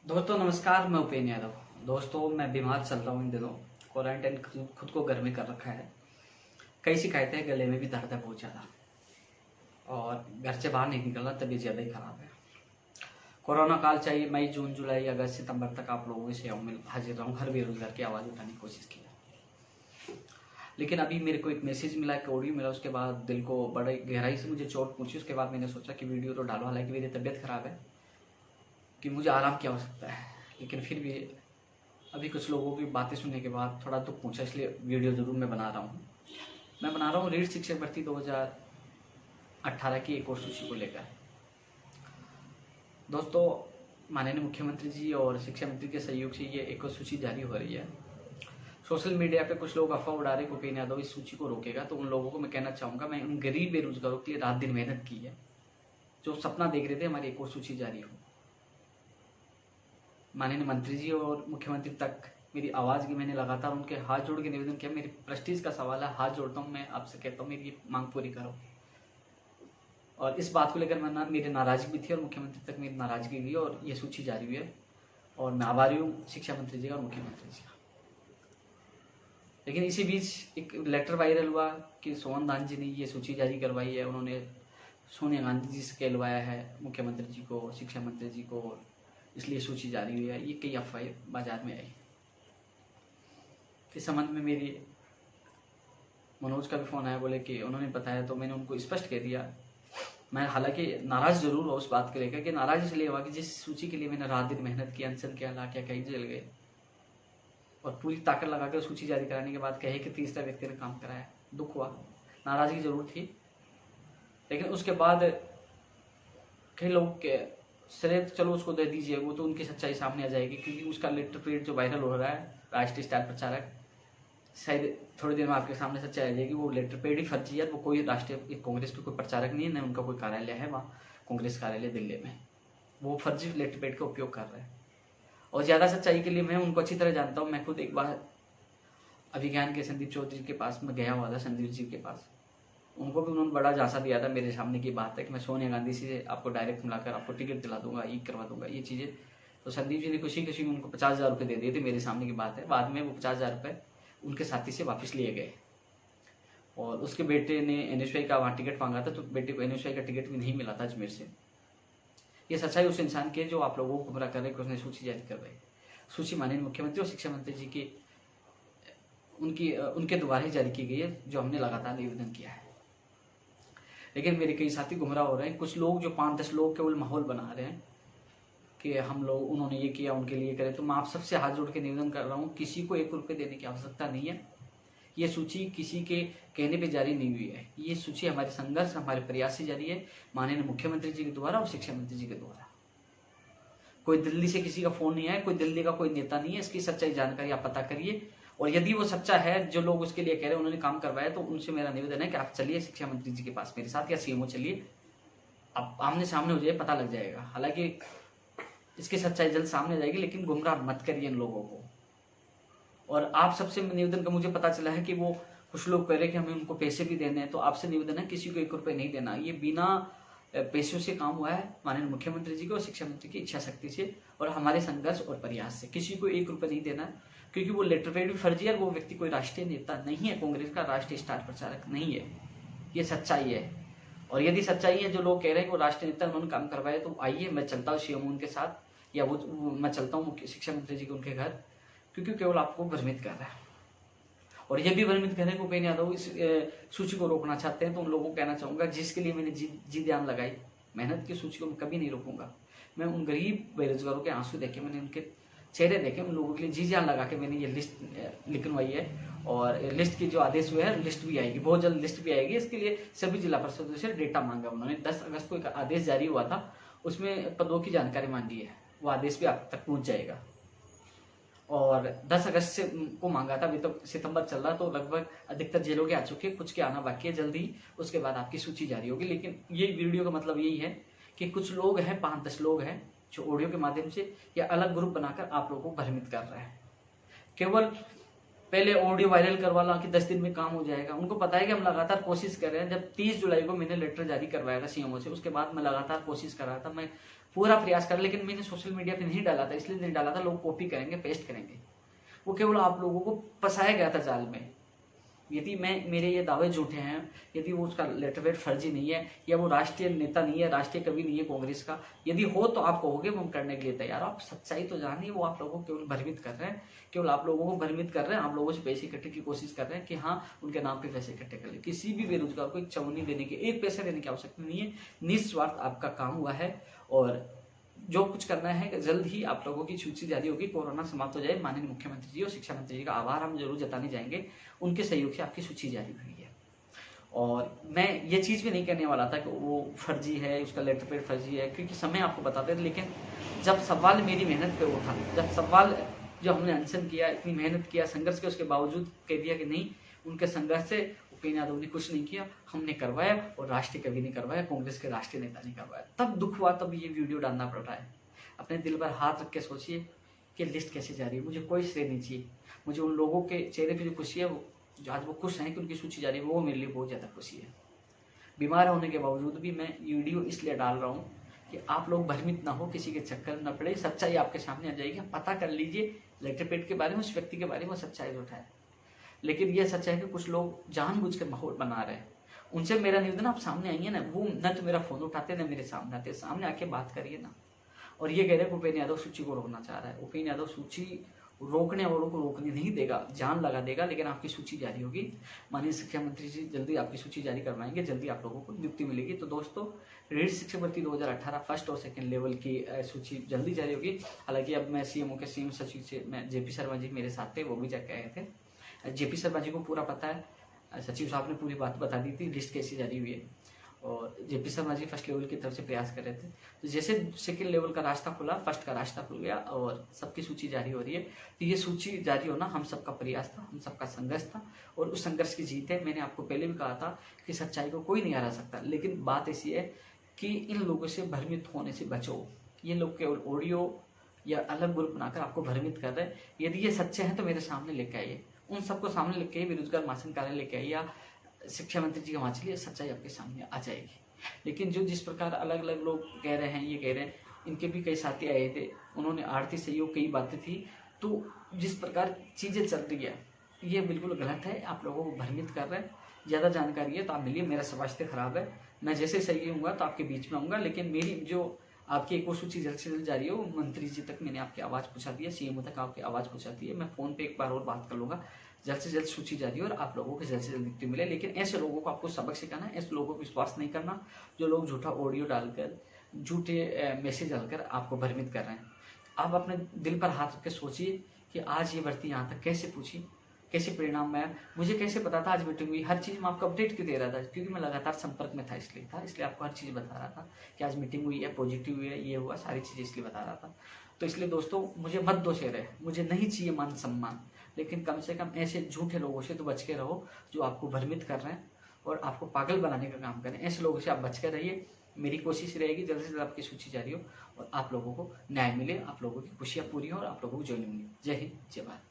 दोस्तों नमस्कार, मैं उपेन्द्र यादव। दोस्तों मैं बीमार चल रहा हूँ इन दिनों। क्वारंटाइन खुद को घर में कर रखा है। कई शिकायतें हैं, गले में भी दर्द है बहुत ज़्यादा और घर से बाहर नहीं निकलना, तबीयत ज़्यादा ही खराब है। कोरोना काल चाहिए मई जून जुलाई अगस्त सितंबर तक आप लोगों की सेवा में हाजिर रहूँ, हर बेरोजगार की आवाज़ उठाने की कोशिश की। लेकिन अभी मेरे को एक मैसेज मिला, एक ऑडियो मिला, उसके बाद दिल को बड़े गहराई से मुझे चोट पहुंची। उसके बाद मैंने सोचा कि वीडियो तो डालो, हालांकि मेरी तबीयत खराब है कि मुझे आराम की आवश्यकता है, लेकिन फिर भी अभी कुछ लोगों की बातें सुनने के बाद थोड़ा दुख पहुंचा, इसलिए वीडियो ज़रूर मैं बना रहा हूँ। मैं बना रहा हूँ रीट शिक्षक भर्ती 2018 की एक और सूची को लेकर। दोस्तों माननीय मुख्यमंत्री जी और शिक्षा मंत्री के सहयोग से ये एक और सूची जारी हो रही है। सोशल मीडिया पे कुछ लोग अफवाह उड़ा रहे कि उपेन्द्र यादव इस सूची को रोकेगा, तो उन लोगों को मैं कहना चाहूँगा, मैं उन गरीब बेरोजगारों के लिए रात दिन मेहनत की है, जो सपना देख रहे थे हमारी एक और सूची जारी हो। माननीय मंत्री जी और मुख्यमंत्री तक मेरी आवाज़ की मैंने लगातार उनके हाथ जोड़ के निवेदन किया। मेरी प्रेस्टीज का सवाल है, हाथ जोड़ता हूँ, मैं आपसे कहता हूँ मेरी ये मांग पूरी करो। और इस बात को लेकर मेरी नाराजगी भी थी और मुख्यमंत्री तक मेरी नाराजगी हुई और ये सूची जारी हुई है और मैं आभारी हूँ शिक्षा मंत्री जी का और मुख्यमंत्री जी का। लेकिन इसी बीच एक लेटर वायरल हुआ कि सोहन दान जी ने ये सूची जारी करवाई है, उन्होंने सोनिया गांधी जी से कहलवाया है मुख्यमंत्री जी को, शिक्षा मंत्री जी को, इसलिए सूची जारी हुई है। ये कई अफवाहें बाजार में आई। इस संबंध में मेरी मनोज का भी फ़ोन आया, बोले कि उन्होंने बताया, तो मैंने उनको स्पष्ट कह दिया। मैं हालांकि नाराज़ जरूर हुआ उस बात को लेकर, कि नाराज़ इसलिए हुआ कि जिस सूची के लिए मैंने रात दिन मेहनत की, अनशन किया, ला क्या कहीं जल गए और पूरी ताकत लगा कर सूची जारी कराने के बाद कहे कि तीसरा व्यक्ति ने काम कराया। दुख हुआ, नाराज़गी जरूर थी। लेकिन उसके बाद कई लोग के श्रेय चलो उसको दे दीजिए, वो तो उनकी सच्चाई सामने आ जाएगी, क्योंकि उसका लेटर पेड जो वायरल हो रहा है, राष्ट्रीय स्टार प्रचारक, शायद थोड़ी देर में आपके सामने सच्चाई आ जाएगी। वो लेटर पेड ही फर्जी है, वो कोई राष्ट्रीय कांग्रेस के कोई प्रचारक नहीं है, न उनका कोई कार्यालय है वहाँ कांग्रेस कार्यालय दिल्ली में। वो फर्जी लेटर पेड का उपयोग कर रहे हैं। और ज़्यादा सच्चाई के लिए मैं उनको अच्छी तरह जानता हूँ। मैं खुद एक बार अभिज्ञान के संदीप चौधरी के पास में गया हुआ था, संदीप जी के पास। उनको भी उन्होंने बड़ा झांसा दिया था मेरे सामने की बात है कि मैं सोनिया गांधी से आपको डायरेक्ट मिलाकर आपको टिकट दिला दूंगा, ये करवा दूंगा, ये चीज़ें। तो संदीप जी ने खुशी खुशी में उनको 50,000 रुपये दे दिए थे, मेरे सामने की बात है। बाद में वो 50,000 रुपये उनके साथी से वापस लिए गए और उसके बेटे ने NSY का वहाँ टिकट मांगा था, तो बेटे को NSY का टिकट भी नहीं मिला था अजमेर से। ये सच्चाई उस इंसान की है जो आप लोगों को गुमराह कर रहे कि उसने सूची जारी कर रही। सूची माननीय मुख्यमंत्री और शिक्षा मंत्री जी की उनके द्वारा ही जारी की गई है, जो हमने लगातार निवेदन किया है। लेकिन मेरे कई साथी गुमराह हो रहे हैं। कुछ लोग जो 5-10 लोग केवल माहौल बना रहे हैं कि हम लोग, उन्होंने ये किया, उनके लिए करे। तो मैं आप सबसे हाथ जोड़ के निवेदन कर रहा हूँ, किसी को 1 रुपये देने की आवश्यकता नहीं है। ये सूची किसी के कहने पे जारी नहीं हुई है। ये सूची हमारे संघर्ष, हमारे प्रयास से जारी है, माननीय मुख्यमंत्री जी के द्वारा और शिक्षा मंत्री जी के द्वारा। कोई दिल्ली से किसी का फोन नहीं आया, कोई दिल्ली का कोई नेता नहीं है। इसकी सच्चाई जानकारी आप पता करिए, और यदि वो सच्चा है, जो लोग उसके लिए कह रहे हैं उन्होंने काम करवाया, तो उनसे मेरा निवेदन है कि आप चलिए शिक्षा मंत्री जी के पास मेरे साथ, या CMO चलिए, आप आमने सामने हो जाए, पता लग जाएगा। हालांकि इसकी सच्चाई जल्द सामने आ जाएगी, लेकिन गुमराह मत करिए इन लोगों को। और आप सबसे निवेदन का, मुझे पता चला है कि वो कुछ लोग कह रहे हैं कि हमें उनको पैसे भी देने हैं, तो आपसे निवेदन है किसी को 1 रुपये नहीं देना। ये बिना पैसों से काम हुआ है, माननीय मुख्यमंत्री जी को और शिक्षा मंत्री की इच्छा शक्ति से और हमारे संघर्ष और प्रयास से। किसी को 1 रुपये नहीं देना है, क्योंकि वो लेटर पेड भी फर्जी है। वो व्यक्ति कोई राष्ट्रीय नेता नहीं है, कांग्रेस का राष्ट्रीय स्टार प्रचारक नहीं है। ये सच्चाई है। और यदि सच्चाई है, जो लोग कह रहे हैं कि वो राष्ट्रीय नेता, उन्होंने काम करवाया, तो आइए मैं चलता हूँ CMO उनके साथ, या वो मैं चलता हूँ शिक्षा मंत्री जी के उनके घर, क्योंकि केवल आपको भ्रमित कर रहा है। और ये भी भ्रमित कर रहे हैं कि उपेन्द्र यादव इस सूची को रोकना चाहते हैं। तो उन लोगों को कहना चाहूंगा, जिसके लिए मैंने जी जान लगाई, मेहनत की सूची को मैं कभी नहीं रोकूंगा। मैं उन गरीब बेरोजगारों के आंसू देखे, मैंने उनके चेहरे देखे, उन लोगों के लिए जी जान लगा के मैंने ये लिस्ट लिखवाई है। और लिस्ट की जो आदेश हुए हैं, लिस्ट भी आएगी, बहुत जल्द लिस्ट भी आएगी। इसके लिए सभी जिला परिषदों से डेटा मांगा उन्होंने। 10 अगस्त को एक आदेश जारी हुआ था, उसमें पदों की जानकारी मांगी है। वो आदेश भी आप तक पहुंच जाएगा। और 10 अगस्त से को मांगा था, अभी तो सितंबर चल रहा, तो लगभग अधिकतर जेलों के आ चुके हैं, कुछ के आना बाकी है जल्दी। उसके बाद आपकी सूची जारी होगी। लेकिन ये वीडियो का मतलब यही है कि कुछ लोग हैं, 5-10 लोग हैं, जो ऑडियो के माध्यम से या अलग ग्रुप बनाकर आप लोगों को भ्रमित कर रहे हैं। केवल पहले ऑडियो वायरल करवा ला कि 10 दिन में काम हो जाएगा। उनको पता है कि हम लगातार कोशिश कर रहे हैं। जब 30 जुलाई को मैंने लेटर जारी करवाया था सीएमओ से, उसके बाद मैं लगातार कोशिश कर रहा था, मैं पूरा प्रयास कर, लेकिन मैंने सोशल मीडिया पे नहीं डाला था। इसलिए नहीं डाला था, लोग कॉपी करेंगे, पेस्ट करेंगे। वो केवल आप लोगों को फंसाया गया था जाल में। यदि मेरे ये दावे झूठे हैं, यदि वो उसका लेटरवेट फर्जी नहीं है, या वो राष्ट्रीय नेता नहीं है, राष्ट्रीय कवि नहीं है कांग्रेस का, यदि हो तो आप कहोगे हम करने के लिए तैयार। आप सच्चाई तो जानिए। वो आप लोगों को केवल भ्रमित कर रहे हैं, केवल आप लोगों को भ्रमित कर रहे हैं। आप लोगों से पैसे इकट्ठे की कोशिश कर रहे हैं कि हाँ उनके नाम पे पैसे इकट्ठे कर ले। किसी भी बेरोजगार को एक चवन्नी देने की, एक पैसे देने की आवश्यकता नहीं है। निस्वार्थ आपका काम हुआ है और जो कुछ करना है जल्द ही आप लोगों की सूची जारी होगी। कोरोना समाप्त हो जाए, माननीय मुख्यमंत्री जी और शिक्षा मंत्री जी का आभार हम जरूर जताने जाएंगे। उनके सहयोग से आपकी सूची जारी हुई है। और मैं ये चीज भी नहीं कहने वाला था कि वो फर्जी है, उसका लेटर पेड फर्जी है, क्योंकि समय आपको बताते थे। लेकिन जब सवाल मेरी मेहनत पे उठा, जब सवाल जो हमने अनशन किया, इतनी मेहनत किया, संघर्ष किया, उसके बावजूद कह दिया कि नहीं, उनके संघर्ष से उपेंद्र यादव ने कुछ नहीं किया, हमने करवाया और राष्ट्रीय कवि ने करवाया, कांग्रेस के राष्ट्रीय नेता ने करवाया। तब दुख हुआ, तब ये वीडियो डालना पड़ रहा है। अपने दिल पर हाथ रख के सोचिए कि लिस्ट कैसे जा रही है। मुझे कोई श्रेय नहीं चाहिए। मुझे उन लोगों के चेहरे पे जो खुशी है, जो आज वो खुश हैं कि उनकी सूची जा रही है, वो मेरे लिए बहुत ज्यादा खुशी है। बीमार होने के बावजूद भी मैं ये वीडियो इसलिए डाल रहा हूँ कि आप लोग भ्रमित ना हो, किसी के चक्कर न पड़े। सच्चाई आपके सामने आ जाएगी, पता कर लीजिए लेटर पेड के बारे में, उस व्यक्ति के बारे में सच्चाई जो है। लेकिन यह सच है कि कुछ लोग जानबूझकर माहौल बना रहे हैं। उनसे मेरा निवेदन, आप सामने आइए ना। वो न तो मेरा फोन उठाते न मेरे सामने आते, सामने आके बात करिए ना। और ये कह रहे हैं उपेंद्र यादव सूची को रोकना चाह रहा है। उपेंद्र यादव सूची रोकने वालों को रोकने नहीं देगा, जान लगा देगा। लेकिन आपकी सूची जारी होगी। माननीय शिक्षा मंत्री जी जल्दी आपकी सूची जारी करवाएंगे, जल्दी आप लोगों को नियुक्ति मिलेगी। तो दोस्तों, रीड शिक्षक भर्ती 2018 फर्स्ट और सेकंड लेवल की सूची जल्दी जारी होगी। हालांकि अब मैं सीएमओ के सीएम सचिव से, मैं जेपी शर्मा जी मेरे साथ थे, वो भी जाके आए थे। जेपी शर्मा जी को पूरा पता है, सचिव साहब ने पूरी बात बता दी थी लिस्ट कैसी जारी हुई है। और JP Sharma ji first level की तरफ से प्रयास कर रहे थे। तो जैसे सेकंड लेवल का रास्ता खुला, फर्स्ट का रास्ता खुल गया और सबकी सूची जारी हो रही है। तो ये सूची जारी होना हम सबका प्रयास था, हम सबका संघर्ष था और उस संघर्ष की जीत है। मैंने आपको पहले भी कहा था कि सच्चाई को कोई नहीं हरा सकता। लेकिन बात ऐसी है कि इन लोगों से भ्रमित होने से बचो। ये लोग केवल ऑडियो या अलग ग्रुप बनाकर आपको भ्रमित कर रहे हैं। यदि ये सच्चे हैं तो मेरे सामने लेके आइए, उन सबको सामने लेके आइए, बेरोजगार मासन कार्यालय लेके आइए या शिक्षा मंत्री जी का वहां चलिए, सच्चाई आपके सामने आ जाएगी। लेकिन जो जिस प्रकार अलग अलग लोग कह रहे हैं, ये कह रहे हैं, इनके भी कई साथी आए थे, उन्होंने आर्थिक सहयोग कई बातें थी। तो जिस प्रकार चीजें चल रही है ये बिल्कुल गलत है। आप लोगों को भ्रमित कर रहे हैं। ज्यादा जानकारी है तो आप मिलिए। मेरा स्वास्थ्य खराब है, मैं जैसे सही होऊंगा तो आपके बीच में आऊंगा। लेकिन मेरी जो आपकी एक और सूची जल्द से जल्द जारी हो, मंत्री जी तक मैंने आपकी आवाज पहुंचा दी है, सीएमओ तक आपकी आवाज पहुंचा दी है। मैं फोन पे एक बार और बात कर लूंगा, जल्द से जल्द सूची जारी हो और आप लोगों को जल्द से जल्द नियुक्ति मिले। लेकिन ऐसे लोगों को आपको सबक सिखाना है, ऐसे लोगों को विश्वास नहीं करना जो लोग झूठा ऑडियो डालकर, झूठे मैसेज डालकर आपको भ्रमित कर रहे हैं। आप अपने दिल पर हाथ रख के सोचिए कि आज ये भर्ती यहाँ तक कैसे पूछी, कैसे परिणाम में आया। मुझे कैसे पता था आज मीटिंग हुई? हर चीज मैं आपको अपडेट क्यों दे रहा था? क्योंकि मैं लगातार संपर्क में था, इसलिए आपको हर चीज बता रहा था कि आज मीटिंग हुई है, पॉजिटिव हुई है, ये हुआ, सारी चीजें इसलिए बता रहा था। तो इसलिए दोस्तों, मुझे मत दोषे रहे, मुझे नहीं चाहिए मान सम्मान, लेकिन कम से कम ऐसे झूठे लोगों से तो बच के रहो जो आपको भ्रमित कर रहे हैं और आपको पागल बनाने का काम करें। ऐसे लोगों से आप बच कर रहिए। मेरी कोशिश रहेगी जल्द से जल्द आपकी सूची जारी हो और आप लोगों को न्याय मिले, आप लोगों की खुशियां पूरी हो और आप लोगों को ज्वाइनिंग मिले। जय हिंद, जय भारत।